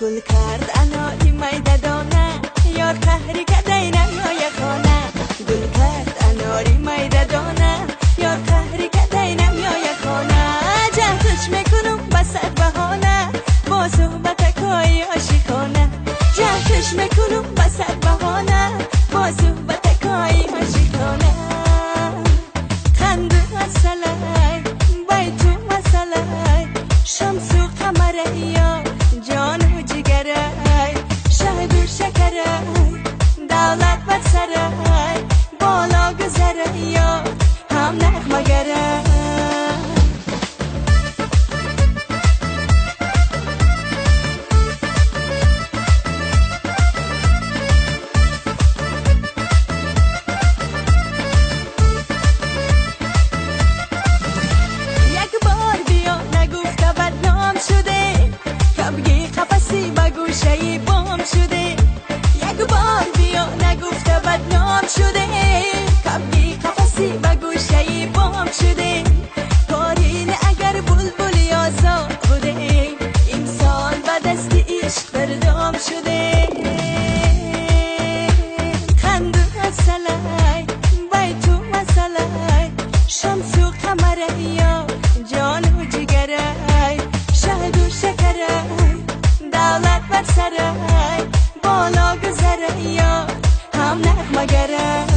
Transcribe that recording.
گل کرد اناری میدادانه یار قهری کدینه یا خانه گل کرد اناری میدادانه یار قهری کدینه یا خانه جهتش میکنم بسد بهانه با صحبت کای عاشقانه جهتش میکنم بسد بهانه با صحبت کای عاشقانه خنده مسئله بای تو مسئله شمس و قمره یا جان و جگره شهد و شکره دولت بر سره بالا گذره یا هم نغمه گره گوشه بام شده یک بار بیا نگفته بدنام شده کبگی قفصی به گوشه بام شده پارین اگر بلبلی آزاد بوده انسان به دست عشق بردام شده خنده مسئله بای تو مسئله شمس و قمره یا جان و جگره شهد و شکره دولت بر سره بالا گذره یا هم نغمه گره